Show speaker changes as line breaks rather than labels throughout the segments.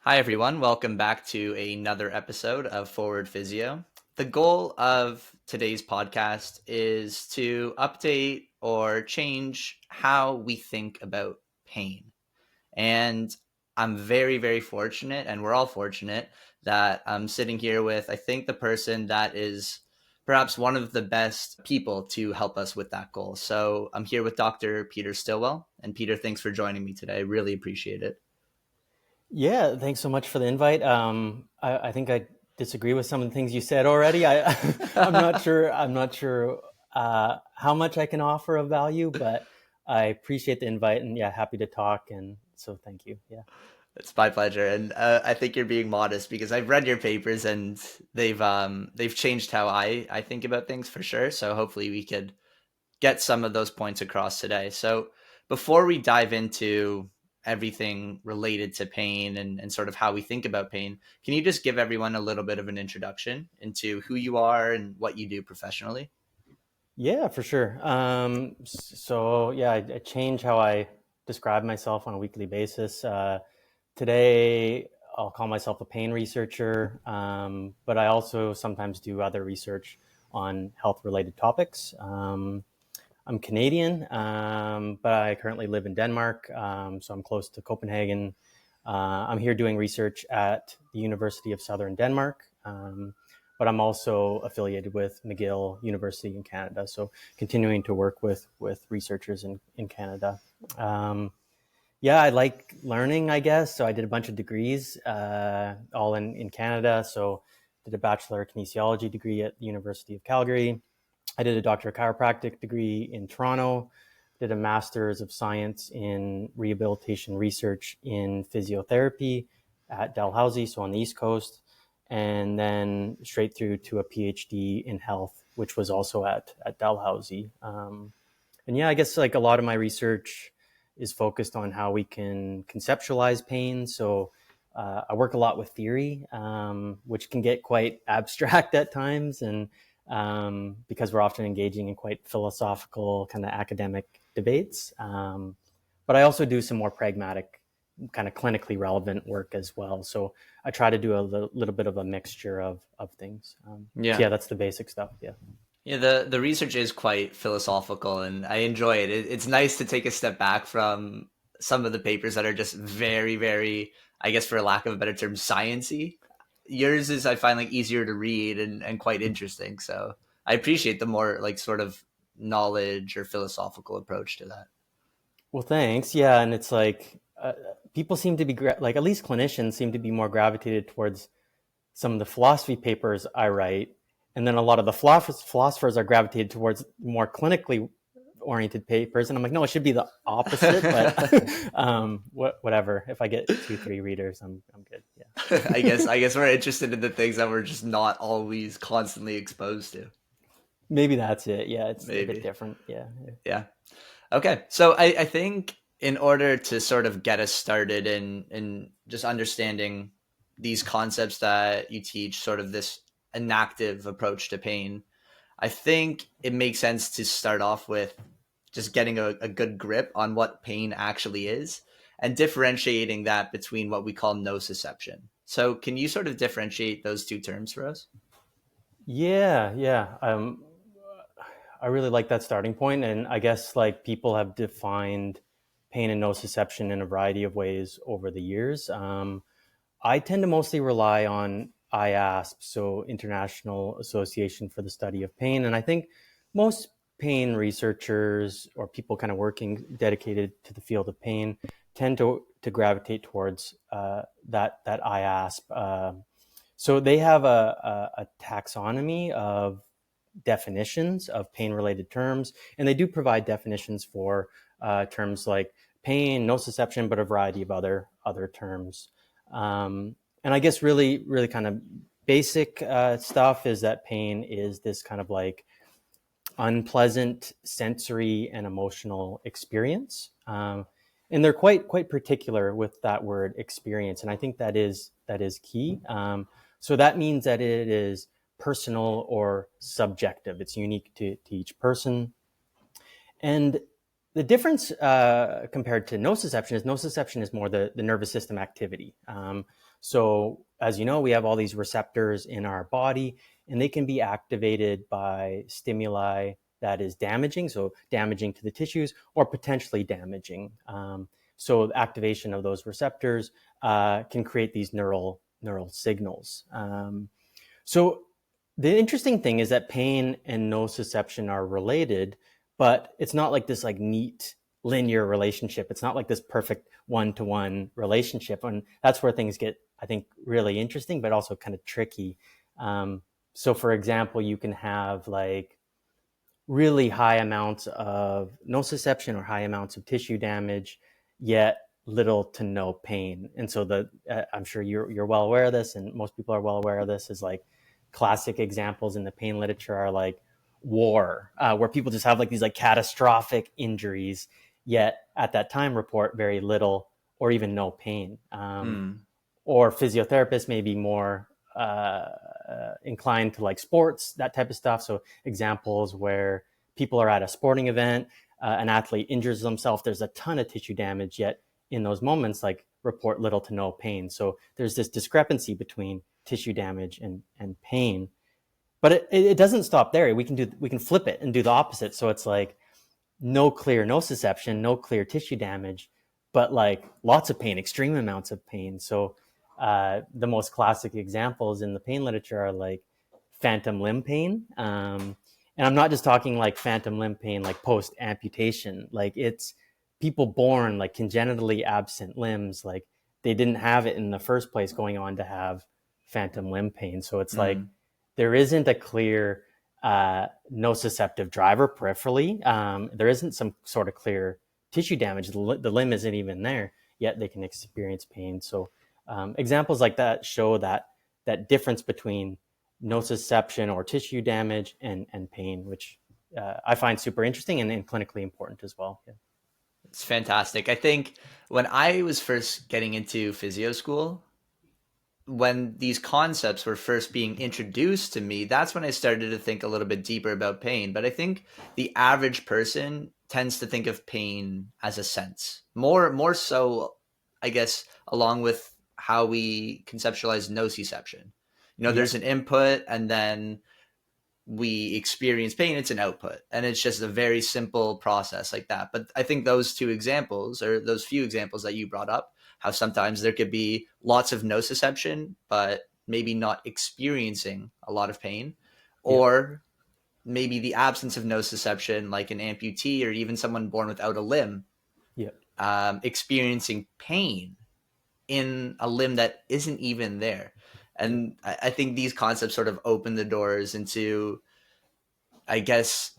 Hi, everyone. Welcome back to another episode of Forward Physio. The goal of today's podcast is to update or change how we think about pain. And I'm very, very fortunate, and we're all fortunate that I'm sitting here with, I think, the person that is perhaps one of the best people to help us with that goal. So I'm here with Dr. Peter Stillwell. And Peter, thanks for joining me today. I really appreciate it.
Yeah, thanks so much for the invite. I think I disagree with some of the things you said already. I'm not sure. How much I can offer of value, but I appreciate the invite and yeah, happy to talk. And so thank you. Yeah.
It's my pleasure, and I think you're being modest because I've read your papers and they've changed how I think about things for sure. So hopefully we could get some of those points across today. So before we dive into everything related to pain and sort of how we think about pain, can you just give everyone a little bit of an introduction into who you are and what you do professionally?
Yeah, for sure. So yeah, I change how I describe myself on a weekly basis. Today, I'll call myself a pain researcher, but I also sometimes do other research on health-related topics. I'm Canadian, but I currently live in Denmark, so I'm close to Copenhagen. I'm here doing research at the University of Southern Denmark, but I'm also affiliated with McGill University in Canada, so continuing to work with researchers in Canada. Yeah, I like learning, I guess. So I did a bunch of degrees, all in Canada. So did a Bachelor of Kinesiology degree at the University of Calgary. I did a Doctor of Chiropractic degree in Toronto, did a Master's of Science in Rehabilitation Research in Physiotherapy at Dalhousie, so on the East Coast, and then straight through to a PhD in health, which was also at Dalhousie. And yeah, I guess like a lot of my research is focused on how we can conceptualize pain. So I work a lot with theory, which can get quite abstract at times, and because we're often engaging in quite philosophical kind of academic debates. But I also do some more pragmatic, kind of clinically relevant work as well. So I try to do a little bit of a mixture of things. So
Yeah.
yeah, that's the basic stuff. Yeah.
Yeah, the research is quite philosophical, and I enjoy it. It's nice to take a step back from some of the papers that are just very, very, I guess, for lack of a better term, sciency. Yours is, I find, like easier to read and quite interesting. So I appreciate the more like sort of knowledge or philosophical approach to that.
Well, thanks. Yeah, and it's like people seem to be like at least clinicians seem to be more gravitated towards some of the philosophy papers I write, and then a lot of the philosophers are gravitated towards more clinically oriented papers. And I'm like, no, it should be the opposite. But whatever. If I get 2, 3 readers, I'm good. Yeah,
I guess we're interested in the things that we're just not always constantly exposed to.
maybe that's it. Yeah, it's a bit
Maybe.
different. Yeah.
Yeah. Okay, so I think in order to sort of get us started in just understanding these concepts that you teach, sort of this enactive approach to pain, I think it makes sense to start off with just getting a good grip on what pain actually is and differentiating that between what we call nociception. So, can you sort of differentiate those two terms for us?
Yeah, yeah. I really like that starting point, and I guess like people have defined pain and nociception in a variety of ways over the years. I tend to mostly rely on IASP, so International Association for the Study of Pain, and I think most pain researchers or people kind of working dedicated to the field of pain tend to gravitate towards that IASP. So they have a taxonomy of definitions of pain related terms, and they do provide definitions for terms like pain, nociception, but a variety of other terms. And I guess really kind of basic stuff is that pain is this kind of like unpleasant sensory and emotional experience. And they're quite particular with that word experience, and I think that is key. So that means that it is personal or subjective. It's unique to each person, and The difference compared to nociception is more the nervous system activity. So as you know, we have all these receptors in our body, and they can be activated by stimuli that is damaging, so damaging to the tissues, or potentially damaging. So activation of those receptors can create these neural signals. So the interesting thing is that pain and nociception are related, but it's not like this like neat linear relationship. It's not like this perfect one-to-one relationship. And that's where things get, I think, really interesting, but also kind of tricky. So for example, you can have like really high amounts of nociception or high amounts of tissue damage, yet little to no pain. And so I'm sure you're well aware of this, and most people are well aware of this. Is like classic examples in the pain literature are like war, where people just have like these like catastrophic injuries, yet at that time report very little or even no pain.
Mm.
Or physiotherapists may be more inclined to like sports, that type of stuff. So examples where people are at a sporting event, an athlete injures themselves, there's a ton of tissue damage, yet in those moments, like report little to no pain. So there's this discrepancy between tissue damage and pain. But it doesn't stop there. We can flip it and do the opposite. So it's like no clear nociception, no clear tissue damage, but like lots of pain, extreme amounts of pain. So the most classic examples in the pain literature are like phantom limb pain. And I'm not just talking like phantom limb pain, like post amputation. Like it's people born like congenitally absent limbs, like they didn't have it in the first place, going on to have phantom limb pain. So it's like
Mm.
there isn't a clear nociceptive driver peripherally. There isn't some sort of clear tissue damage. The limb isn't even there, yet they can experience pain. So examples like that show that difference between nociception or tissue damage and pain, which I find super interesting and clinically important as well. Yeah.
It's fantastic. I think when I was first getting into physio school, when these concepts were first being introduced to me, that's when I started to think a little bit deeper about pain. But I think the average person tends to think of pain as a sense. More so, I guess, along with how we conceptualize nociception. You know,
Yeah.
there's an input and then we experience pain, it's an output, and it's just a very simple process like that. But I think those two examples, or those few examples that you brought up, how sometimes there could be lots of nociception but maybe not experiencing a lot of pain,
Yeah.
or maybe the absence of nociception, like an amputee or even someone born without a limb,
Yeah.
experiencing pain in a limb that isn't even there.
Yeah.
And I think these concepts sort of open the doors into, I guess,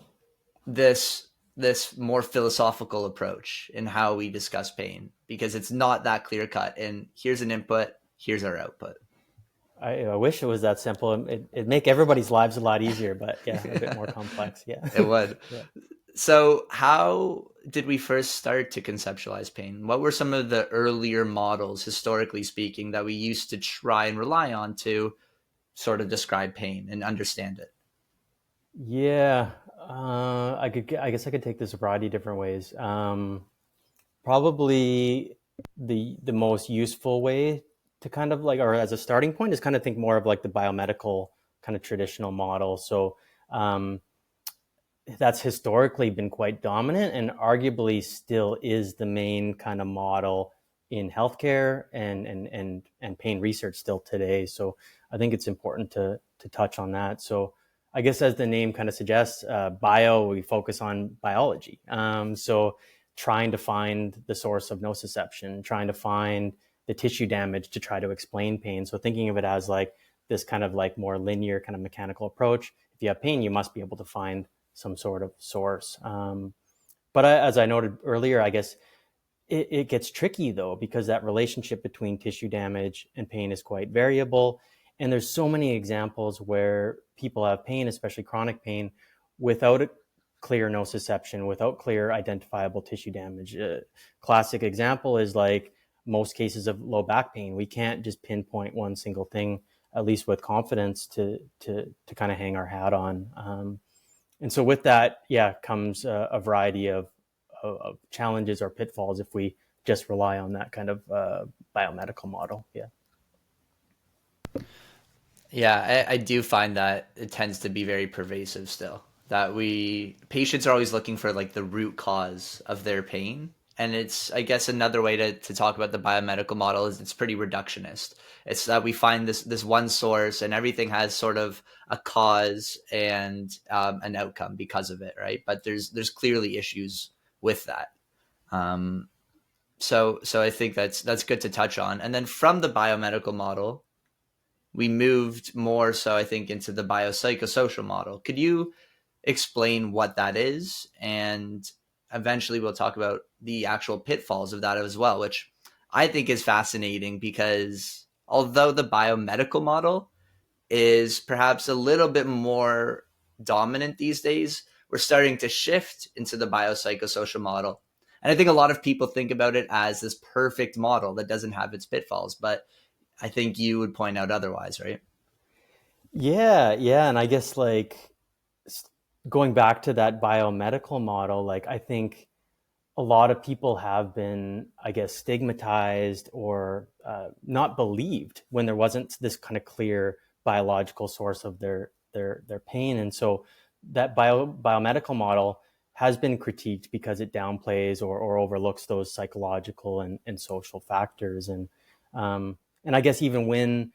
this more philosophical approach in how we discuss pain, because it's not that clear cut and here's an input, here's our output.
I wish it was that simple. It'd make everybody's lives a lot easier, but yeah, a bit more
Yeah,
complex. Yeah.
it would.
Yeah.
So how did we first start to conceptualize pain? What were some of the earlier models, historically speaking, that we used to try and rely on to sort of describe pain and understand it?
Yeah, I guess I could take this a variety of different ways. Probably the most useful way to kind of like, or as a starting point, is kind of think more of like the biomedical kind of traditional model. So um, that's historically been quite dominant and arguably still is the main kind of model in healthcare and pain research still today. So I think it's important to touch on that. So I guess as the name kind of suggests, bio, we focus on biology. So trying to find the source of nociception, trying to find the tissue damage to try to explain pain. So thinking of it as like this kind of like more linear kind of mechanical approach. If you have pain, you must be able to find some sort of source. But as I noted earlier, I guess it gets tricky though, because that relationship between tissue damage and pain is quite variable. And there's so many examples where people have pain, especially chronic pain, without a clear nociception, without clear identifiable tissue damage. Classic example is like most cases of low back pain. We can't just pinpoint one single thing, at least with confidence, to kind of hang our hat on. And so with that, yeah, comes a variety of challenges or pitfalls if we just rely on that kind of biomedical model. Yeah.
Yeah, I do find that it tends to be very pervasive still. That patients are always looking for like the root cause of their pain. And it's, I guess, another way to talk about the biomedical model is it's pretty reductionist. It's that we find this one source and everything has sort of a cause and an outcome because of it, right? But there's clearly issues with that. Um, so I think that's good to touch on. And then from the biomedical model, we moved more so I think into the biopsychosocial model. Could you explain what that is? And eventually we'll talk about the actual pitfalls of that as well, which I think is fascinating because although the biomedical model is perhaps a little bit more dominant these days, we're starting to shift into the biopsychosocial model. And I think a lot of people think about it as this perfect model that doesn't have its pitfalls, but I think you would point out otherwise, right?
Yeah, yeah, and I guess like going back to that biomedical model, like I think a lot of people have been, I guess, stigmatized or not believed when there wasn't this kind of clear biological source of their pain, and so that biomedical model has been critiqued because it downplays or overlooks those psychological and social factors, and I guess even when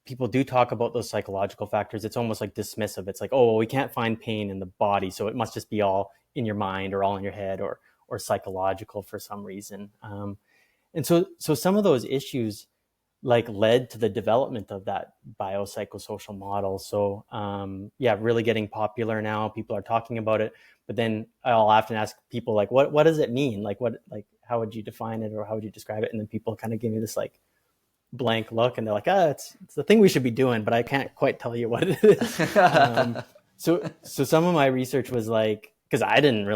people do talk about those psychological factors, it's almost like dismissive. It's like, oh, well, we can't find pain in the body, so it must just be all in your mind or all in your head or psychological for some reason. And so some of those issues like led to the development of that biopsychosocial model. So yeah, really getting popular now. People are talking about it, but then I'll often ask people like, what does it mean? Like how would you define it or how would you describe it? And then people kind of give me this like blank look and they're like, it's the thing we should be doing, but I can't quite tell you what it is. So some of my research was like, because I didn't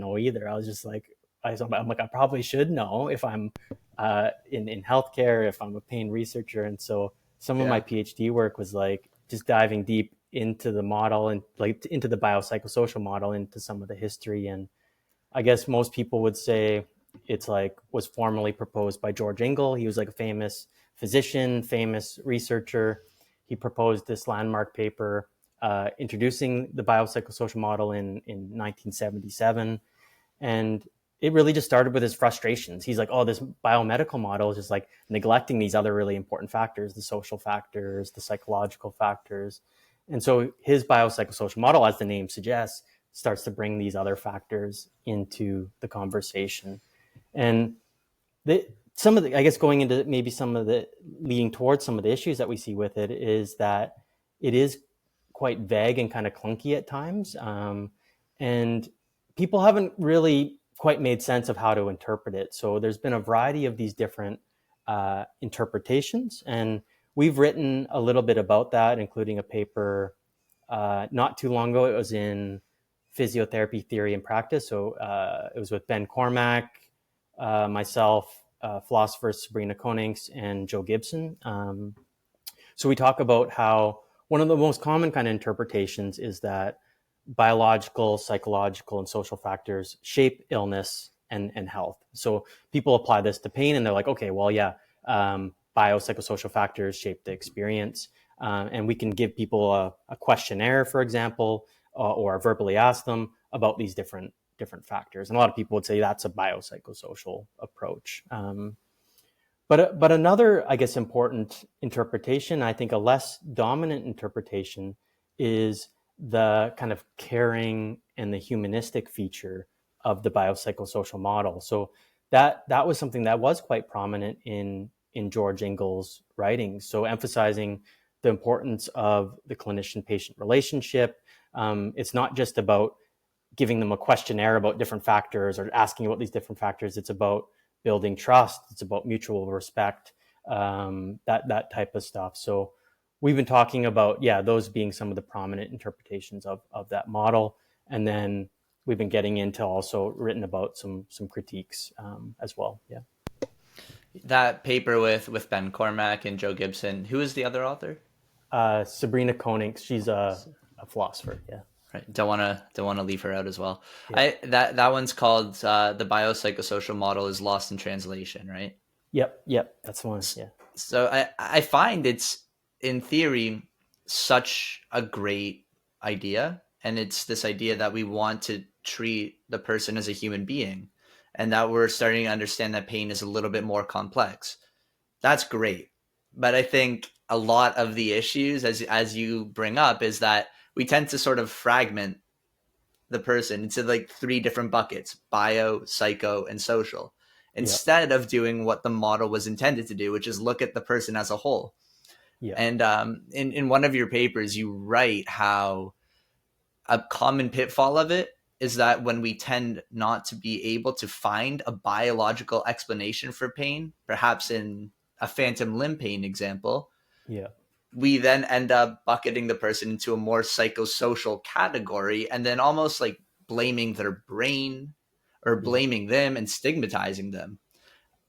know either. I was just like, I'm like, I probably should know if I'm in healthcare, if I'm a pain researcher. And so some of my
Yeah.
PhD work was like just diving deep into the model and like into the biopsychosocial model, into some of the history. And I guess most people would say it's like was formally proposed by George Engel. He was like a famous physician, famous researcher. He proposed this landmark paper introducing the biopsychosocial model in 1977. And it really just started with his frustrations. He's like, oh, this biomedical model is just like neglecting these other really important factors, the social factors, the psychological factors. And so his biopsychosocial model, as the name suggests, starts to bring these other factors into the conversation. And some of the, I guess, going into maybe some of the leading towards some of the issues that we see with it is that it is quite vague and kind of clunky at times. And people haven't really quite made sense of how to interpret it. So there's been a variety of these different interpretations. And we've written a little bit about that, including a paper not too long ago. It was in Physiotherapy Theory and Practice. So it was with Ben Cormack, myself, philosopher Sabrina Konings, and Joe Gibson. So we talk about how one of the most common kind of interpretations is that biological, psychological, and social factors shape illness and health. So people apply this to pain and they're like, okay, well, yeah, biopsychosocial factors shape the experience. And we can give people a questionnaire, for example, or verbally ask them about these different factors. And a lot of people would say that's a biopsychosocial approach. But another, I guess, important interpretation, I think a less dominant interpretation, is the kind of caring and the humanistic feature of the biopsychosocial model. So that was something that was quite prominent in George Engel's writings. So emphasizing the importance of the clinician-patient relationship. It's not just about giving them a questionnaire about different factors or asking about these different factors. It's about building trust. It's about mutual respect, that type of stuff. So we've been talking about, yeah, those being some of the prominent interpretations of that model. And then we've been getting into also written about some critiques as well. Yeah.
That paper with Ben Cormack and Joe Gibson. Who is the other author?
Sabrina Konings, she's a philosopher. Yeah.
Right. Don't want to leave her out as well.
Yep.
That one's called the biopsychosocial model is lost in translation, right?
Yep. Yep. That's the one.
S-
Yeah.
So I find it's in theory such a great idea, and it's this idea that we want to treat the person as a human being, and that we're starting to understand that pain is a little bit more complex. That's great, but I think a lot of the issues, as you bring up, is that we tend to sort of fragment the person into like three different buckets: bio, psycho, and social,
Yep.
instead of doing what the model was intended to do, which is look at the person as a whole.
Yep.
And in one of your papers, you write how a common pitfall of it is that when we tend not to be able to find a biological explanation for pain, perhaps in a phantom limb pain example,
Yep.
we then end up bucketing the person into a more psychosocial category and then almost like blaming their brain or
Yep.
blaming them and stigmatizing them.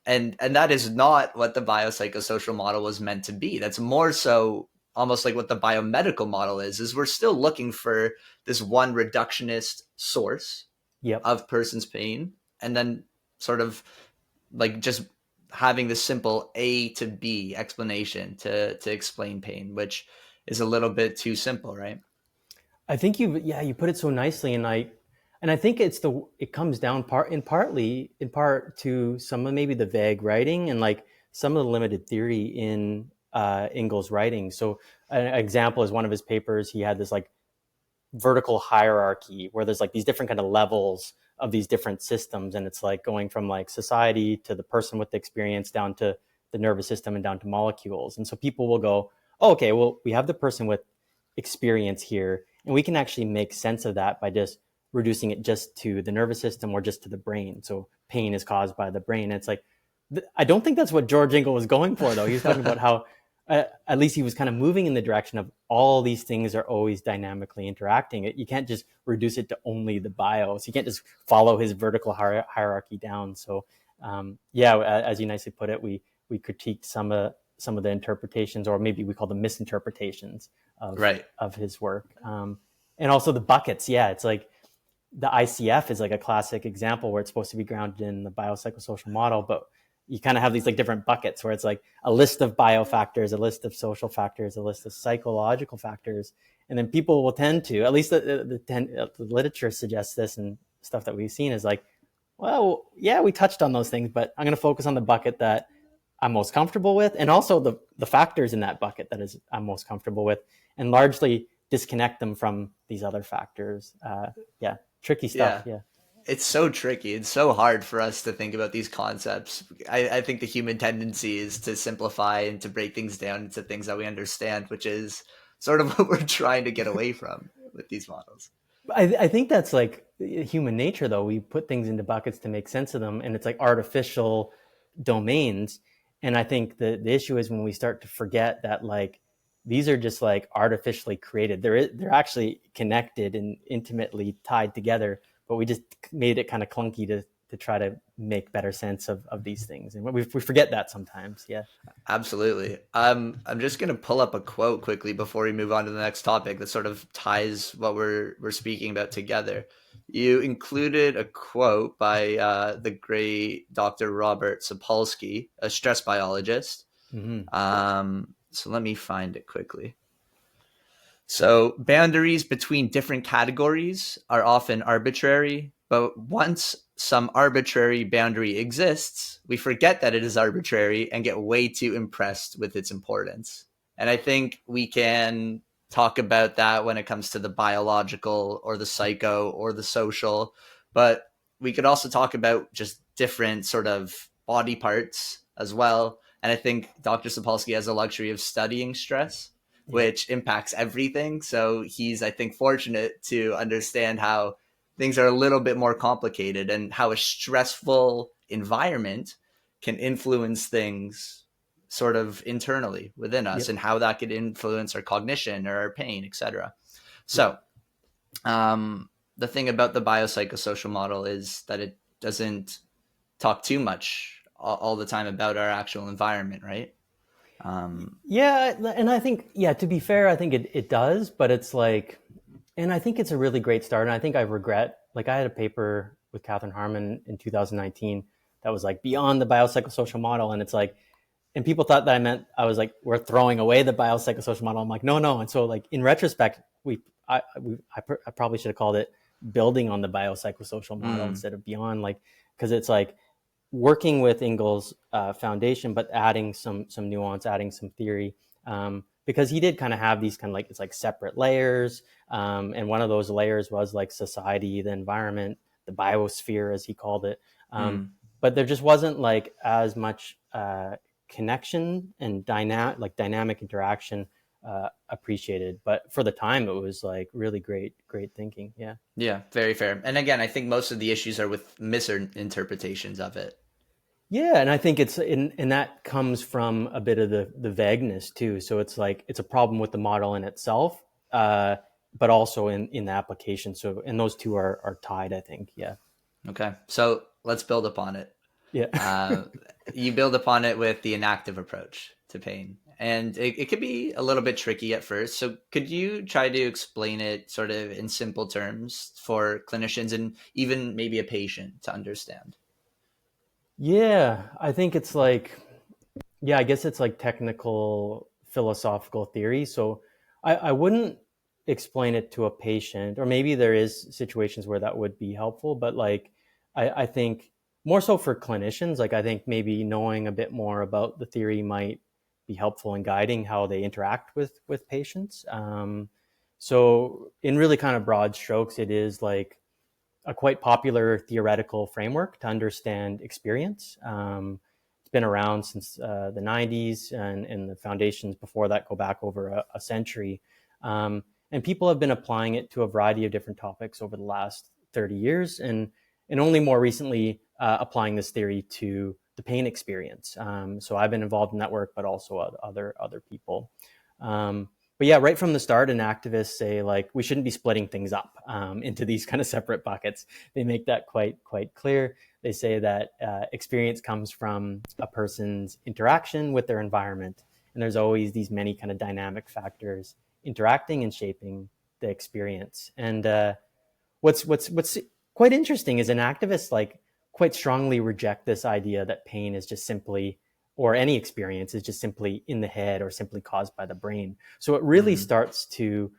And that is not what the biopsychosocial model was meant to be. That's more so almost like what the biomedical model is we're still looking for this one reductionist source
Yep.
of person's pain, and then sort of like just having the simple A to B explanation to explain pain, which is a little bit too simple, right?
I think you put it so nicely, and I think it comes down in part to some of maybe the vague writing and like some of the limited theory in Engel's writing. So an example is one of his papers. He had this like vertical hierarchy where there's like these different kind of levels of these different systems, and it's like going from like society to the person with the experience down to the nervous system and down to molecules. And so people will go, oh, okay, well, we have the person with experience here, and we can actually make sense of that by just reducing it just to the nervous system or just to the brain. So pain is caused by the brain. And it's like, I don't think that's what George Engel was going for, though. He was talking about how at least he was kind of moving in the direction of all these things are always dynamically interacting. You can't just reduce it to only the bios. You can't just follow his vertical hierarchy down. So yeah, as you nicely put it, we critiqued some of the interpretations, or maybe we call them misinterpretations
Right.
of his work. And also the buckets. Yeah, it's like the ICF is like a classic example where it's supposed to be grounded in the biopsychosocial model, but you kind of have these like different buckets where it's like a list of biofactors, a list of social factors, a list of psychological factors. And then people will tend to, at least the literature suggests this, and stuff that we've seen is like, well, yeah, we touched on those things, but I'm going to focus on the bucket that I'm most comfortable with, and also the factors in that bucket that is I'm most comfortable with, and largely disconnect them from these other factors. Yeah, tricky stuff.
Yeah.
Yeah.
It's so tricky. It's so hard for us to think about these concepts. I think the human tendency is to simplify and to break things down into things that we understand, which is sort of what we're trying to get away from with these models.
I think that's like human nature, though. We put things into buckets to make sense of them, and it's like artificial domains. And I think the issue is when we start to forget that like these are just like artificially created. They're actually connected and intimately tied together, but we just made it kind of clunky to try to make better sense of these things, and we forget that sometimes. Yeah.
Absolutely. I'm just gonna pull up a quote quickly before we move on to the next topic that sort of ties what we're speaking about together. You included a quote by the great Dr. Robert Sapolsky, a stress biologist.
Mm-hmm.
So let me find it quickly. So, boundaries between different categories are often arbitrary, but once some arbitrary boundary exists, we forget that it is arbitrary and get way too impressed with its importance. And I think we can talk about that when it comes to the biological or the psycho or the social, but we could also talk about just different sort of body parts as well. And I think Dr. Sapolsky has the luxury of studying stress,
Yep.
which impacts everything. So he's, I think, fortunate to understand how things are a little bit more complicated and how a stressful environment can influence things sort of internally within us,
Yep.
and how that could influence our cognition or our pain, etc.
Yep.
So the thing about the biopsychosocial model is that it doesn't talk too much all the time about our actual environment, right?
Yeah, and I think, yeah, to be fair, I think it does, but it's like And I think it's a really great start. And I think I regret, like, I had a paper with Catherine Harmon in 2019 that was like beyond the biopsychosocial model. And it's like, and people thought that I meant I was like, we're throwing away the biopsychosocial model. I'm like, no, no. And so, like, in retrospect, I probably should have called it building on the biopsychosocial model
Mm,
instead of beyond, like, because it's like working with Ingalls' foundation, but adding some nuance, adding some theory, because he did kind of have these kind of like, it's like separate layers, and one of those layers was like society, the environment, the biosphere, as he called it.
mm.
But there just wasn't like as much connection and dynamic interaction appreciated. But for the time, it was like really great thinking. Yeah.
Yeah, very fair. And again, I think most of the issues are with misinterpretations of it.
Yeah, and I think it's and that comes from a bit of the vagueness too. So it's like it's a problem with the model in itself, but also in the application. So and those two are tied, I think. Yeah.
Okay, so let's build upon it.
Yeah.
Uh, you build upon it with the enactive approach to pain. And it could be a little bit tricky at first. So, could you try to explain it sort of in simple terms for clinicians and even maybe a patient to understand?
Yeah, I think it's like, yeah, I guess it's like technical philosophical theory. So I wouldn't explain it to a patient, or maybe there is situations where that would be helpful, but like I think more so for clinicians, like I think maybe knowing a bit more about the theory might be helpful in guiding how they interact with patients. So in really kind of broad strokes, it is like a quite popular theoretical framework to understand experience. It's been around since the 90s, and the foundations before that go back over a century. And people have been applying it to a variety of different topics over the last 30 years, and only more recently applying this theory to the pain experience. So I've been involved in that work, but also other people. But yeah, right from the start, an activists say like we shouldn't be splitting things up into these kind of separate buckets. They make that quite clear. They say that experience comes from a person's interaction with their environment, and there's always these many kind of dynamic factors interacting and shaping the experience. And what's quite interesting is an activist like quite strongly reject this idea that pain is just simply, or any experience is just simply in the head or simply caused by the brain. So it really
Mm,
starts to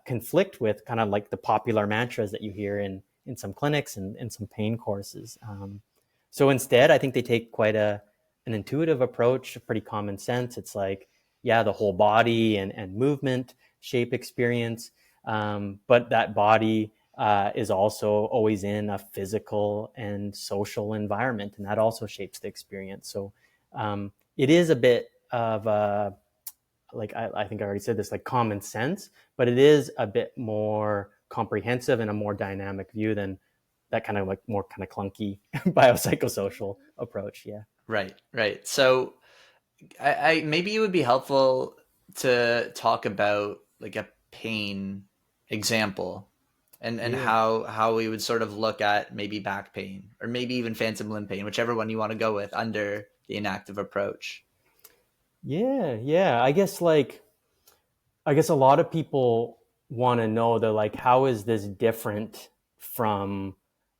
conflict with kind of like the popular mantras that you hear in some clinics and some pain courses. So instead, I think they take quite an intuitive approach, pretty common sense. It's like, yeah, the whole body and movement shape experience, but that body is also always in a physical and social environment, and that also shapes the experience. So it is a bit of a, like I think I already said this, like common sense, but it is a bit more comprehensive and a more dynamic view than that kind of like more kind of clunky biopsychosocial approach. Yeah.
right, right. So, I maybe it would be helpful to talk about like a pain example and
Yeah.
how we would sort of look at maybe back pain or maybe even phantom limb pain, whichever one you want to go with under the inactive approach.
Yeah. I guess a lot of people want to know, they're like, how is this different from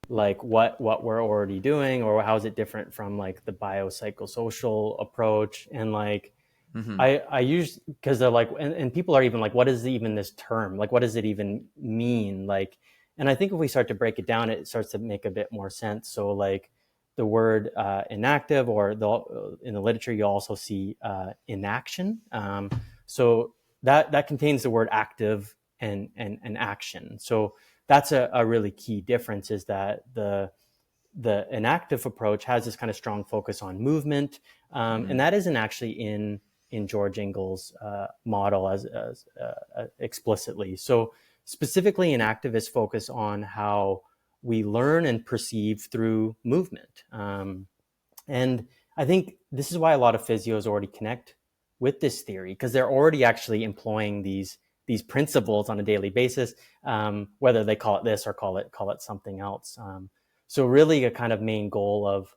like what we're already doing, or how is it different from like the biopsychosocial approach? And like
Hmm.
I use, because they're like, and people are even like, what is even this term, like what does it even mean, like, and I think if we start to break it down, it starts to make a bit more sense. So like the word inactive, or in the literature you also see inaction. So that contains the word active and action. So that's a really key difference, is that the inactive approach has this kind of strong focus on movement, and
Mm.
that isn't actually in George Ingalls' model as explicitly. So specifically, an activist focus on how we learn and perceive through movement, and I think this is why a lot of physios already connect with this theory, because they're already actually employing these principles on a daily basis, whether they call it this or call it something else. So really, a kind of main goal of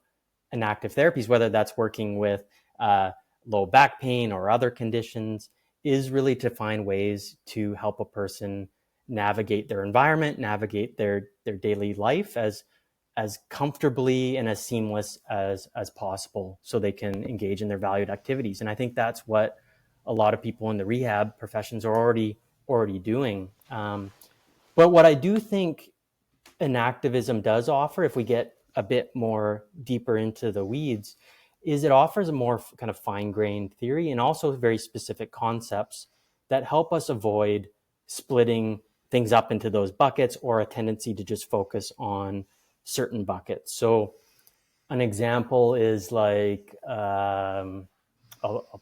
enactive therapies, whether that's working with uh, low back pain or other conditions, is really to find ways to help a person navigate their environment, navigate their daily life as comfortably and as seamless as possible, so they can engage in their valued activities. And I think that's what a lot of people in the rehab professions are already doing. But what I do think enactivism does offer, if we get a bit more deeper into the weeds, is it offers a more kind of fine-grained theory and also very specific concepts that help us avoid splitting things up into those buckets, or a tendency to just focus on certain buckets. So an example is like, I'll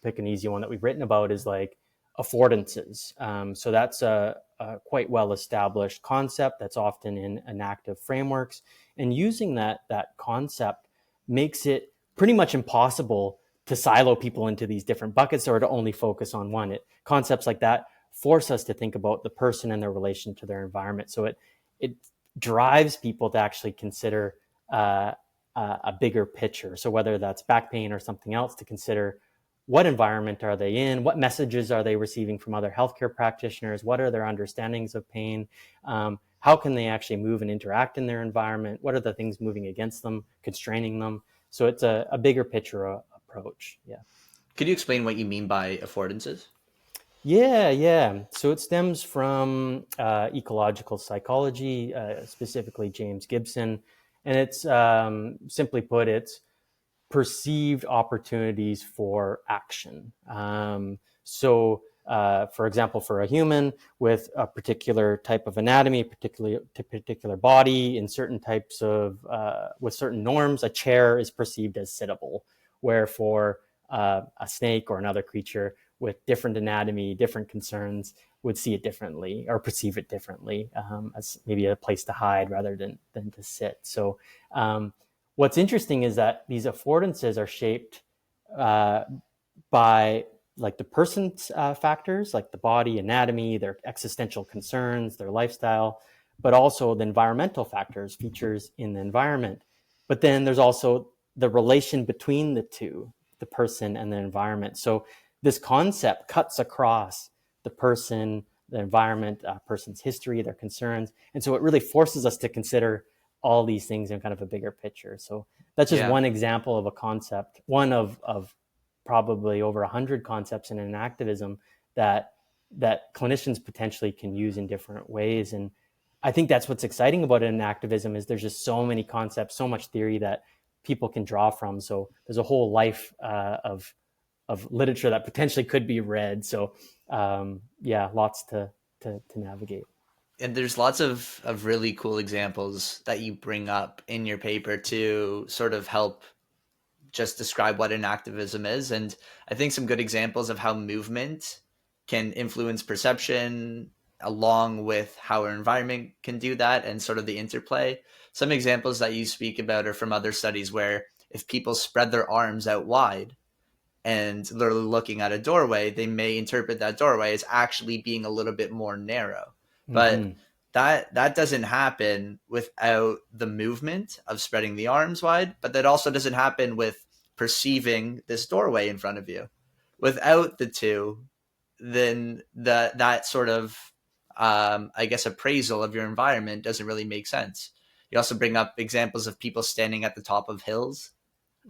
pick an easy one that we've written about, is like affordances. So that's a quite well established concept that's often in enactive frameworks, and using that concept makes it pretty much impossible to silo people into these different buckets or to only focus on one. Concepts like that force us to think about the person and their relation to their environment. So it drives people to actually consider a bigger picture. So whether that's back pain or something else, to consider what environment are they in, what messages are they receiving from other healthcare practitioners, what are their understandings of pain, how can they actually move and interact in their environment, what are the things moving against them, constraining them. So it's a bigger picture approach. Yeah.
Could you explain what you mean by affordances?
Yeah. So it stems from ecological psychology, specifically James Gibson. And it's, simply put, it's perceived opportunities for action. For example, for a human with a particular type of anatomy, particular body, in certain types of, with certain norms, a chair is perceived as sittable, where for a snake or another creature with different anatomy, different concerns, would see it differently or perceive it differently, as maybe a place to hide rather than to sit. So what's interesting is that these affordances are shaped by like the person's factors, like the body, anatomy, their existential concerns, their lifestyle, but also the environmental factors, features in the environment. But then there's also the relation between the two, the person and the environment. So this concept cuts across the person, the environment, person's history, their concerns. And so it really forces us to consider all these things in kind of a bigger picture. So that's just one example of a concept, one of probably over 100 concepts in enactivism that clinicians potentially can use in different ways. And I think that's what's exciting about enactivism, is there's just so many concepts, so much theory that people can draw from. So there's a whole life of literature that potentially could be read. So lots to navigate.
And there's lots of really cool examples that you bring up in your paper to sort of help just describe what enactivism is. And I think some good examples of how movement can influence perception, along with how our environment can do that, and sort of the interplay. Some examples that you speak about are from other studies where if people spread their arms out wide and they're looking at a doorway, they may interpret that doorway as actually being a little bit more narrow. But
Mm-hmm.
that doesn't happen without the movement of spreading the arms wide, but that also doesn't happen with perceiving this doorway in front of you. Without the two, then that sort of I guess appraisal of your environment doesn't really make sense. You also bring up examples of people standing at the top of hills,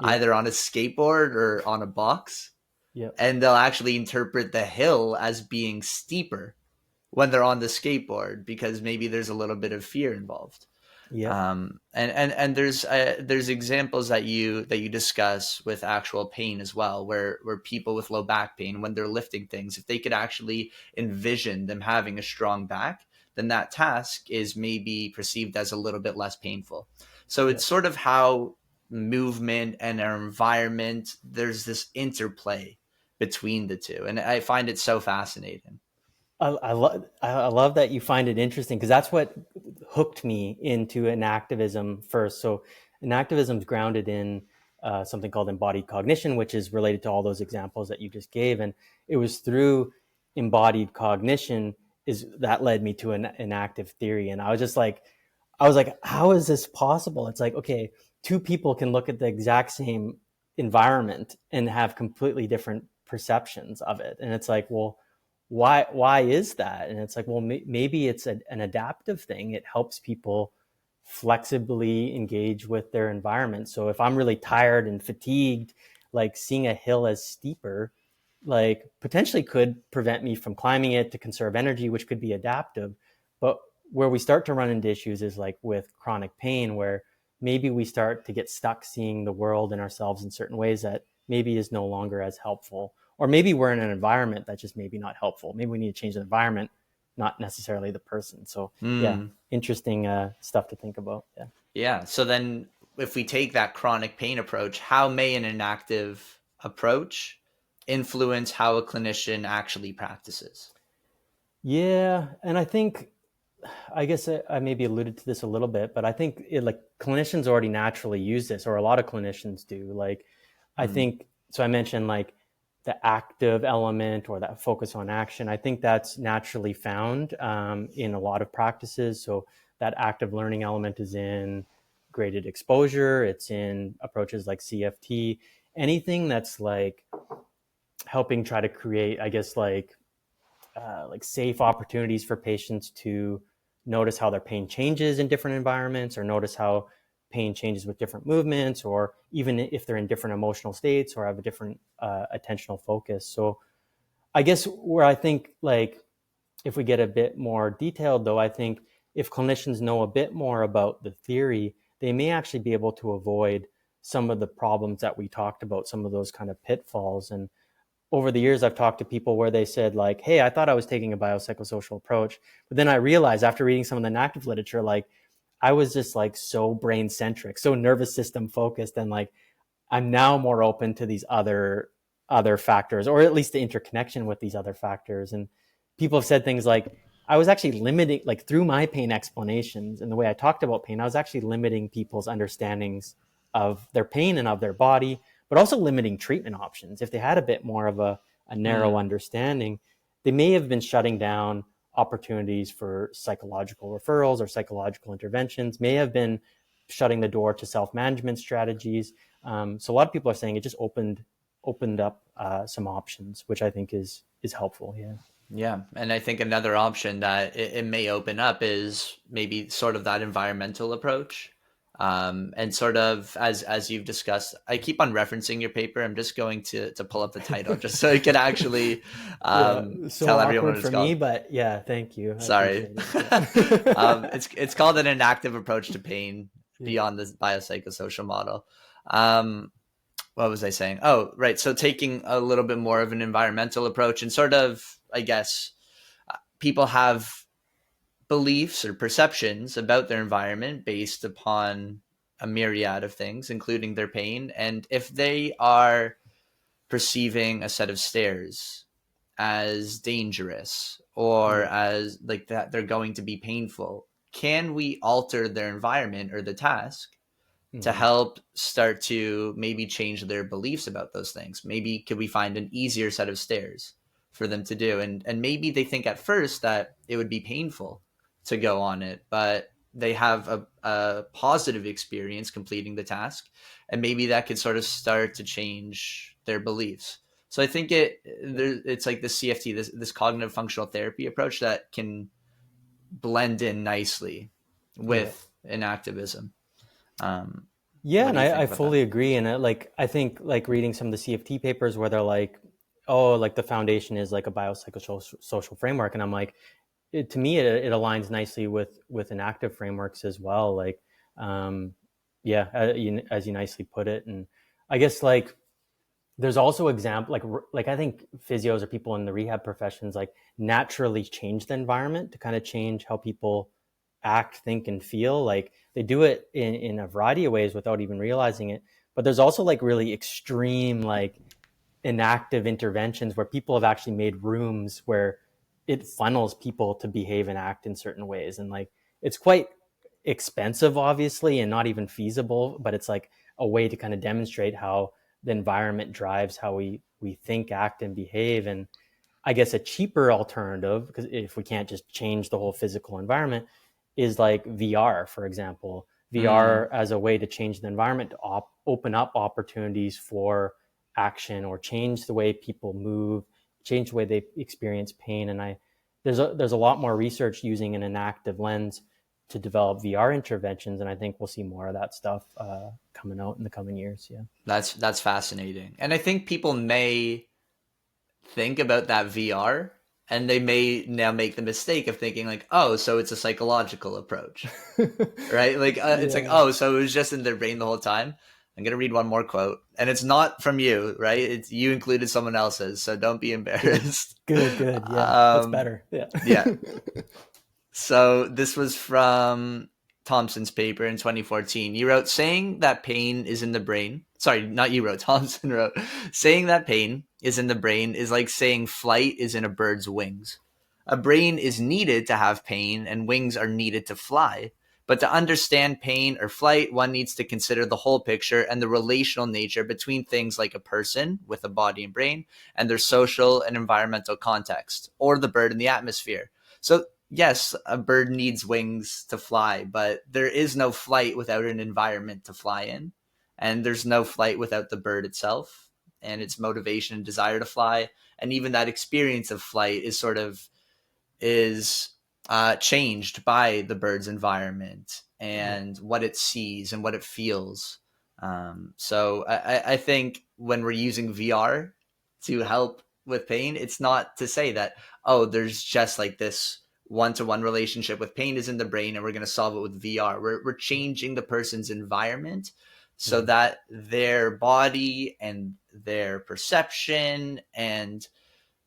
Yep.
either on a skateboard or on a box,
Yep.
and they'll actually interpret the hill as being steeper when they're on the skateboard because maybe there's a little bit of fear involved.
Yep.
And there's examples that you discuss with actual pain as well, where people with low back pain, when they're lifting things, if they could actually envision them having a strong back, then that task is maybe perceived as a little bit less painful. So it's
Yep.
sort of how movement and our environment, there's this interplay between the two, and I find it so fascinating.
I love that you find it interesting, because that's what hooked me into enactivism first. So enactivism is grounded in something called embodied cognition, which is related to all those examples that you just gave. And it was through embodied cognition is that led me to an active theory. And I was like, how is this possible? It's like, okay, two people can look at the exact same environment and have completely different perceptions of it. And it's like, well, why is that? And it's like, well, maybe it's an adaptive thing. It helps people flexibly engage with their environment. So if I'm really tired and fatigued, like seeing a hill as steeper, like potentially could prevent me from climbing it to conserve energy, which could be adaptive. But where we start to run into issues is like with chronic pain, where maybe we start to get stuck seeing the world and ourselves in certain ways that maybe is no longer as helpful. Or maybe we're in an environment that's just maybe not helpful. Maybe we need to change the environment, not necessarily the person. So yeah,
Hmm.
interesting stuff to think about. Yeah.
Yeah. So then, if we take that chronic pain approach, how may an inactive approach influence how a clinician actually practices?
Yeah, and I think I guess I maybe alluded to this a little bit, but I think like clinicians already naturally use this, or a lot of clinicians do. Like, I
Mm.
think so. I mentioned like the active element or that focus on action. I think that's naturally found in a lot of practices. So that active learning element is in graded exposure. It's in approaches like CFT. Anything that's like helping try to create, I guess, like safe opportunities for patients to notice how their pain changes in different environments, or notice how pain changes with different movements, or even if they're in different emotional states or have a different attentional focus. So I guess where I think like if we get a bit more detailed though, I think if clinicians know a bit more about the theory, they may actually be able to avoid some of the problems that we talked about, some of those kind of pitfalls. And over the years, I've talked to people where they said like, hey, I thought I was taking a biopsychosocial approach, but then I realized after reading some of the inactive literature, like I was just like so brain centric, so nervous system focused, and like I'm now more open to these other factors, or at least the interconnection with these other factors. And people have said things like, I was actually limiting, like through my pain explanations and the way I talked about pain, I was actually limiting people's understandings of their pain and of their body, but also limiting treatment options. If they had a bit more of a narrow
Mm.
understanding, they may have been shutting down opportunities for psychological referrals or psychological interventions, may have been shutting the door to self-management strategies. So a lot of people are saying it just opened up some options, which I think is helpful. Yeah.
Yeah, and I think another option that it may open up is maybe sort of that environmental approach. And sort of as you've discussed, I keep on referencing your paper. I'm just going to pull up the title just so I can actually
Yeah. So
tell everyone what
awkward
it's
for
called.
me, but yeah, thank you. I
Sorry.
appreciate it. Yeah.
It's called an enactive approach to pain
Yeah.
beyond the biopsychosocial model. Um, what was I saying? Oh, right. So taking a little bit more of an environmental approach and sort of, I guess, people have beliefs or perceptions about their environment based upon a myriad of things, including their pain. And if they are perceiving a set of stairs as dangerous or
Mm.
as like that they're going to be painful, can we alter their environment or the task to
Mm-hmm.
help start to maybe change their beliefs about those things? Maybe could we find an easier set of stairs for them to do? And maybe they think at first that it would be painful to go on it, but they have a positive experience completing the task, and maybe that could sort of start to change their beliefs. So I think it's like the CFT, this cognitive functional therapy approach that can blend in nicely
Yeah.
with an activism. Um,
Yeah,
what
and
do you think
I
about that?
fully agree. And I think like reading some of the CFT papers where they're like, oh, like the foundation is like a biopsychosocial social framework, and I'm like, to me, it aligns nicely with inactive frameworks as well. Like, um, yeah, as you nicely put it, and I guess like there's also example like I think physios or people in the rehab professions like naturally change the environment to kind of change how people act, think, and feel. Like they do it in a variety of ways without even realizing it. But there's also like really extreme like inactive interventions where people have actually made rooms where it funnels people to behave and act in certain ways. And like it's quite expensive, obviously, and not even feasible, but it's like a way to kind of demonstrate how the environment drives how we think, act, and behave. And I guess a cheaper alternative, because if we can't just change the whole physical environment, is like VR, for example. VR
Mm,
as a way to change the environment to open up opportunities for action or change the way people move change the way they experience pain. And there's a lot more research using an enactive lens to develop VR interventions, and I think we'll see more of that stuff coming out in the coming years. Yeah,
That's fascinating. And I think people may think about that VR and they may now make the mistake of thinking like, oh, so it's a psychological approach, right? Like it's like,
yeah,
oh, so it was just in their brain the whole time. I'm gonna read one more quote, and it's not from you, right? It's you included someone else's, so don't be
good,
embarrassed.
good. Yeah, that's better. Yeah,
Yeah. So this was from Thompson's paper in 2014. You wrote, saying that pain is in the brain. Sorry, not you wrote, Thompson wrote, saying that pain is in the brain is like saying flight is in a bird's wings. A brain is needed to have pain, and wings are needed to fly. But to understand pain or flight, one needs to consider the whole picture and the relational nature between things like a person with a body and brain and their social and environmental context, or the bird in the atmosphere. So yes, a bird needs wings to fly, but there is no flight without an environment to fly in. And there's no flight without the bird itself and its motivation and desire to fly. And even that experience of flight is changed by the bird's environment
yeah,
and what it sees and what it feels. So I think when we're using VR to help with pain, it's not to say that, oh, there's just like this one-to-one relationship with pain is in the brain and we're going to solve it with VR. We're changing the person's environment so
mm-hmm.
that their body and their perception and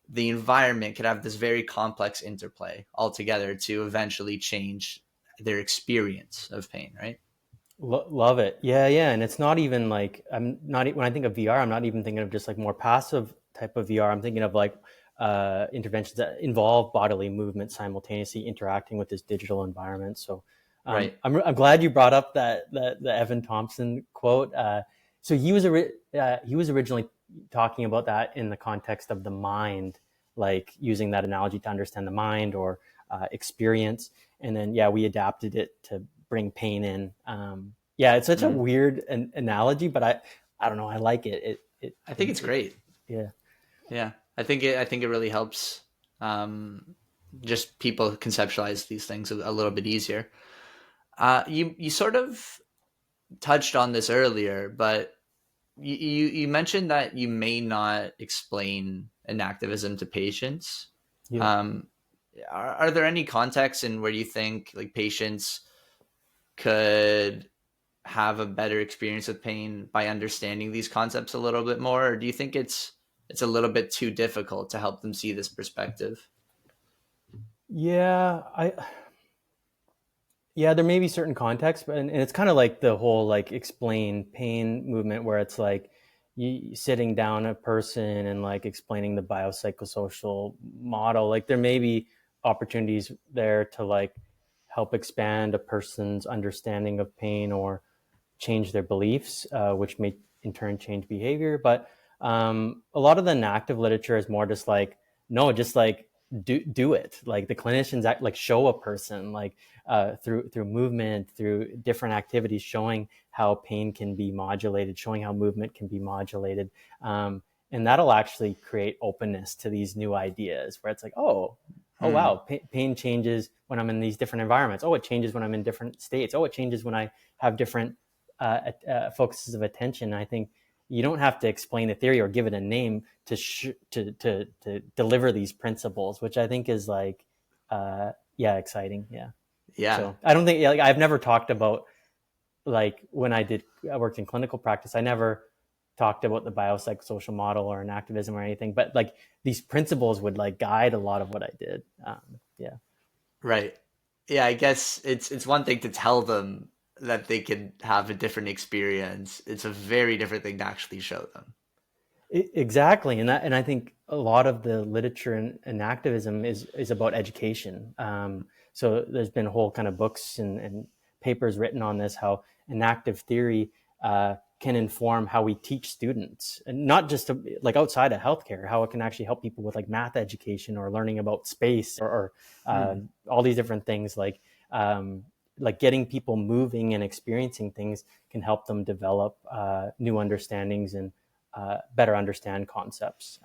the environment could have this very complex interplay altogether to eventually change their experience of pain, right?
Love it. Yeah, yeah. And it's not even like I'm not when I think of VR, I'm not even thinking of just like more passive type of VR. I'm thinking of like interventions that involve bodily movement simultaneously interacting with this digital environment. So
Right.
I'm glad you brought up that the Evan Thompson quote. So he was originally talking about that in the context of the mind, like using that analogy to understand the mind or experience. And then yeah, we adapted it to bring pain in. Yeah, it's such a
Mm.
weird analogy, but I don't know. I like it.
I think it's great.
Yeah.
Yeah. I think it really helps just people conceptualize these things a little bit easier. You sort of touched on this earlier, but you mentioned that you may not explain enactivism to patients.
Yeah.
Um, are there any contexts in where you think like patients could have a better experience with pain by understanding these concepts a little bit more, or do you think it's a little bit too difficult to help them see this perspective?
Yeah, yeah, there may be certain contexts, but and it's kind of like the whole like explain pain movement where it's like you sitting down a person and like explaining the biopsychosocial model. Like there may be opportunities there to like help expand a person's understanding of pain or change their beliefs, which may in turn change behavior. But a lot of the inactive literature is more just like, no, just like do it. Like the clinicians act, like show a person like through movement, through different activities, showing how pain can be modulated, showing how movement can be modulated. And that'll actually create openness to these new ideas where it's like, oh
Hmm.
wow, pain changes when I'm in these different environments. Oh, it changes when I'm in different states. Oh, it changes when I have different focuses of attention. I think you don't have to explain a theory or give it a name to deliver these principles, which I think is like, yeah, exciting. Yeah.
Yeah.
So I don't think like I've never talked about like when I worked in clinical practice. I never talked about the biopsychosocial model or an activism or anything, but like these principles would like guide a lot of what I did. Yeah.
Right. Yeah, I guess it's one thing to tell them that they can have a different experience. It's a very different thing to actually show them.
Exactly, and I think a lot of the literature and activism is about education. So there's been whole kind of books and papers written on this, how enactive theory can inform how we teach students, and not just to, like outside of healthcare, how it can actually help people with like math education or learning about space or
Hmm.
all these different things like getting people moving and experiencing things can help them develop new understandings and better understand concepts.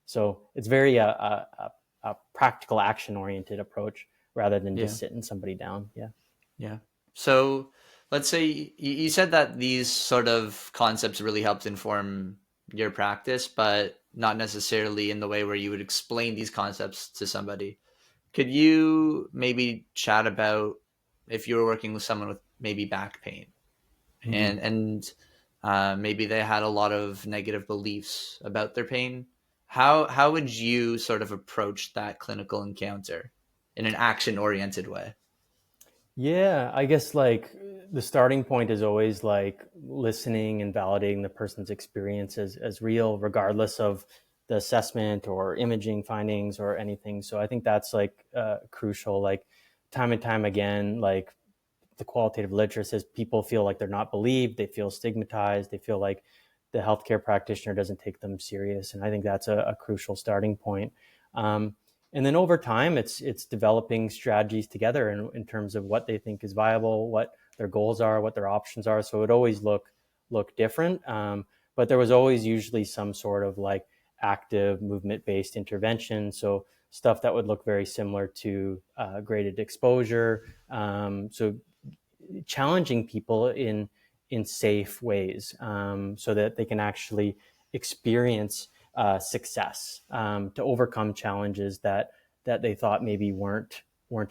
So it's very a practical action oriented approach rather than
Yeah.
just sitting somebody down. Yeah.
Yeah. So let's say you said that these sort of concepts really helped inform your practice, but not necessarily in the way where you would explain these concepts to somebody. Could you maybe chat about if you were working with someone with maybe back pain
Mm-hmm.
and maybe they had a lot of negative beliefs about their pain? How would you sort of approach that clinical encounter in an action oriented way?
Yeah, I guess like the starting point is always like listening and validating the person's experience as real, regardless of the assessment or imaging findings or anything. So I think that's like crucial. Like time and time again, like the qualitative literature says people feel like they're not believed, they feel stigmatized, they feel like the healthcare practitioner doesn't take them serious, and I think that's a crucial starting point. Um, and then over time, it's developing strategies together in terms of what they think is viable, what their goals are, what their options are. So it always look different, but there was always usually some sort of like active movement based intervention. So stuff that would look very similar to graded exposure. So challenging people in safe ways, so that they can actually experience success, to overcome challenges that they thought maybe weren't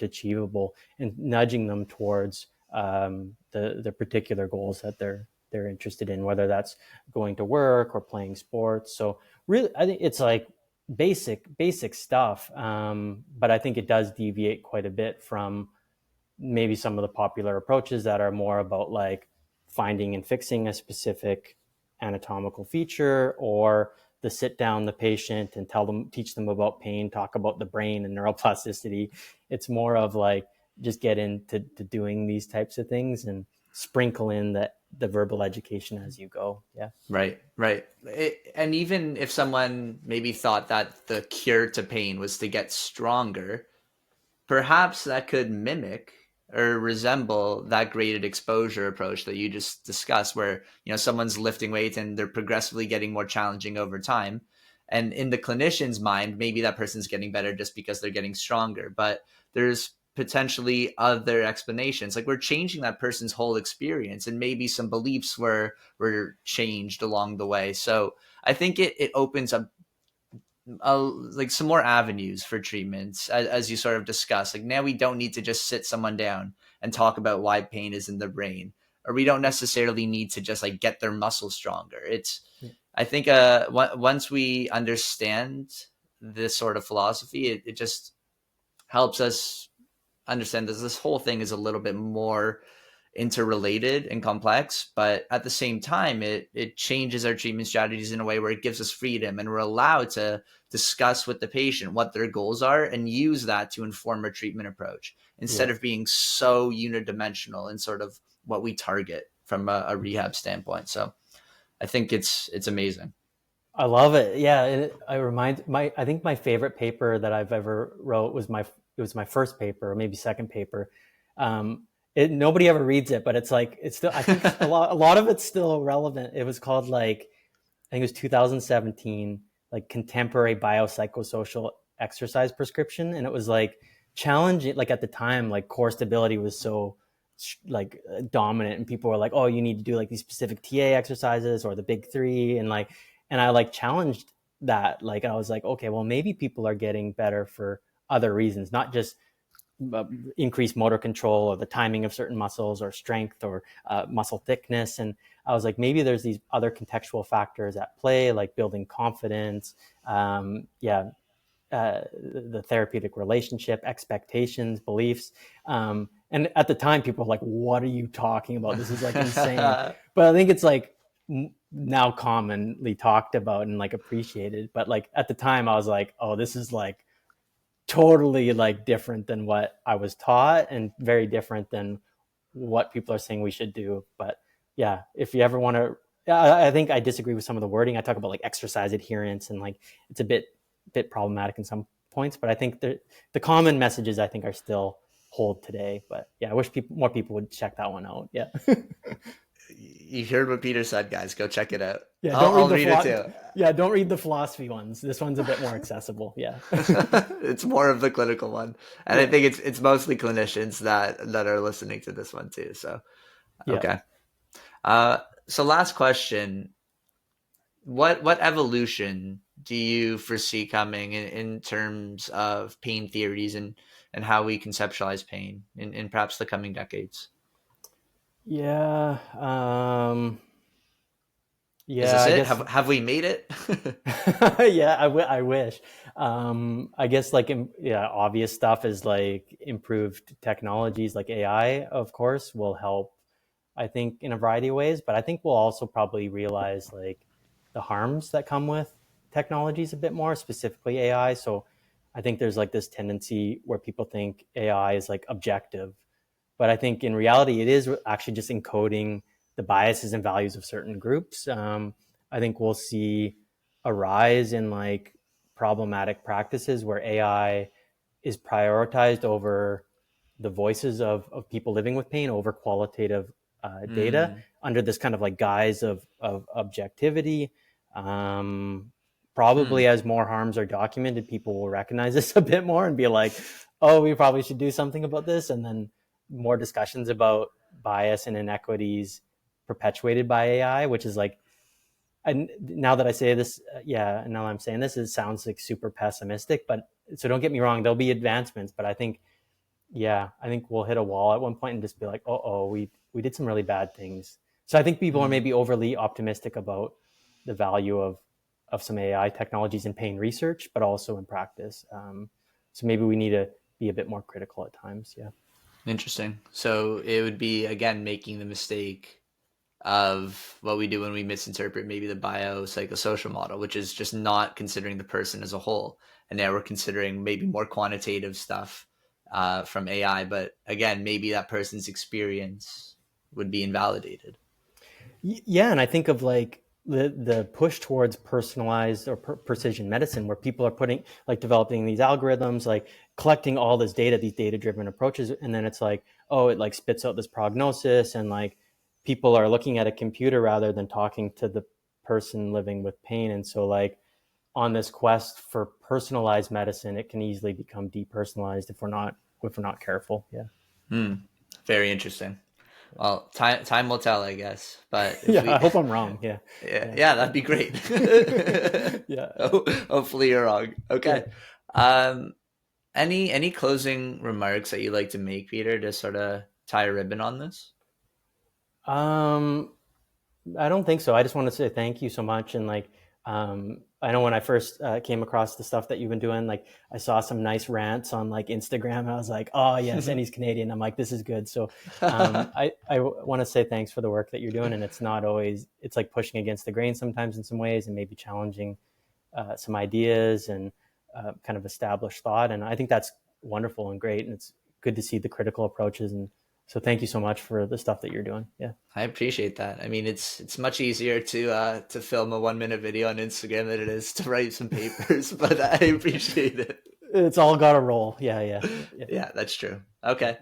achievable, and nudging them towards the particular goals that they're interested in, whether that's going to work or playing sports. So really, I think it's like basic stuff, but I think it does deviate quite a bit from maybe some of the popular approaches that are more about like finding and fixing a specific anatomical feature, or the sit down the patient and teach them about pain, talk about the brain and neuroplasticity. It's more of like just get into doing these types of things and sprinkle in the verbal education as you go. Yeah.
Right, right. And even if someone maybe thought that the cure to pain was to get stronger, perhaps that could mimic or resemble that graded exposure approach that you just discussed, where someone's lifting weights and they're progressively getting more challenging over time. And in the clinician's mind, maybe that person's getting better just because they're getting stronger. But there's potentially other explanations. Like we're changing that person's whole experience, and maybe some beliefs were changed along the way. So I think it opens up like some more avenues for treatments, as you sort of discussed. Like now we don't need to just sit someone down and talk about why pain is in the brain, or we don't necessarily need to just like get their muscles stronger. It's I think once we understand this sort of philosophy, it just helps us understand that this whole thing is a little bit more interrelated and complex, but at the same time it changes our treatment strategies in a way where it gives us freedom, and we're allowed to discuss with the patient what their goals are and use that to inform our treatment approach, instead
Yeah.
of being so unidimensional in sort of what we target from a rehab standpoint. So I think it's amazing.
I love it. Yeah, I think my favorite paper that I've ever wrote was my first paper, or maybe second paper. Nobody ever reads it, but it's like it's still, I think a lot of it's still relevant. It was called like, I think it was 2017, like contemporary biopsychosocial exercise prescription, and it was like challenging. Like at the time, like core stability was so like dominant, and people were like, "Oh, you need to do like these specific TA exercises or the big three," and I like challenged that. Like I was like, okay, well maybe people are getting better for other reasons, not just uh, increased motor control or the timing of certain muscles or strength or muscle thickness. And I was like, maybe there's these other contextual factors at play, like building confidence, yeah, the therapeutic relationship, expectations, beliefs. And at the time, people were like, "What are you talking about? This is like insane." But I think it's like now commonly talked about and like appreciated. But like at the time, I was like, "Oh, this is like totally like different than what I was taught, and very different than what people are saying we should do." But yeah, if you ever want to, I think I disagree with some of the wording. I talk about like exercise adherence, and like it's a bit problematic in some points, but I think the common messages I think are still hold today. But yeah, I wish more people would check that one out. Yeah.
You heard what Peter said, guys. Go check it out.
Yeah,
I'll read it too.
don't read the philosophy ones. This one's a bit more accessible. Yeah.
It's more of the clinical one, and I
Yeah.
think it's mostly clinicians that are listening to this one too. So
Yeah.
okay. Uh, so last question: what evolution do you foresee coming in terms of pain theories and how we conceptualize pain in perhaps the coming decades?
Yeah.
Is
Yeah,
this
I
it?
guess.
Have we made it?
Yeah, I wish. I guess like yeah, obvious stuff is like improved technologies like AI, of course, will help. I think in a variety of ways, but I think we'll also probably realize like the harms that come with technologies a bit more, specifically AI. So I think there's like this tendency where people think AI is like objective, but I think in reality it is actually just encoding the biases and values of certain groups. I think we'll see a rise in like problematic practices where AI is prioritized over the voices of people living with pain over qualitative data
Mm,
under this kind of like guise of objectivity. Um, Probably
hmm.
as more harms are documented, people will recognize this a bit more and be like, oh, we probably should do something about this. And then more discussions about bias and inequities perpetuated by AI, which is like, and now that I say this, yeah, now I'm saying this, it sounds like super pessimistic, but so don't get me wrong, there'll be advancements, but I think, yeah, I think we'll hit a wall at one point and just be like, oh, we did some really bad things. So I think people are
Mm.
maybe overly optimistic about the value of some AI technologies in pain research, but also in practice. So maybe we need to be a bit more critical at times. Yeah.
Interesting. So it would be again making the mistake of what we do when we misinterpret maybe the biopsychosocial model, which is just not considering the person as a whole. And now we're considering maybe more quantitative stuff from AI, but again, maybe that person's experience would be invalidated.
Yeah, and I think of like the push towards personalized or precision medicine, where people are putting like developing these algorithms, like collecting all this data, these data driven approaches, and then it's like, oh, it like spits out this prognosis, and like people are looking at a computer rather than talking to the person living with pain, and so like on this quest for personalized medicine, it can easily become depersonalized if we're not careful. Yeah.
Hmm. Very interesting. Well, time will tell, I guess. But if
Yeah, I
we,
hope I'm wrong. Yeah.
yeah,
Yeah.
yeah, that'd be great.
Yeah.
Hopefully you're wrong.
Yeah.
Okay. Um, any closing remarks that you'd like to make, Peter, to sort of tie a ribbon on this?
Um, I don't think so. I just want to say thank you so much. And like, I know when I first came across the stuff that you've been doing, like I saw some nice rants on like Instagram, and I was like, oh yes, and he's Canadian. I'm like, this is good. So I want to say thanks for the work that you're doing. And it's not always, it's like pushing against the grain sometimes in some ways, and maybe challenging some ideas and kind of established thought. And I think that's wonderful and great. And it's good to see the critical approaches. And so thank you so much for the stuff that you're doing. Yeah.
I appreciate that. I mean, it's much easier to film a 1 minute video on Instagram than it is to write some papers, but I appreciate it.
It's all got to roll. Yeah, yeah, yeah,
Yeah, that's true.
yeah.
Okay.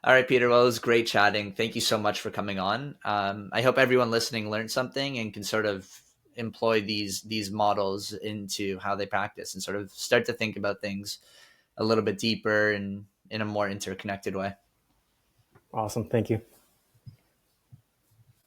All right, Peter. Well, it was great chatting. Thank you so much for coming on. I hope everyone listening learned something and can sort of employ these models into how they practice and sort of start to think about things a little bit deeper and in a more interconnected way.
Awesome. Thank you.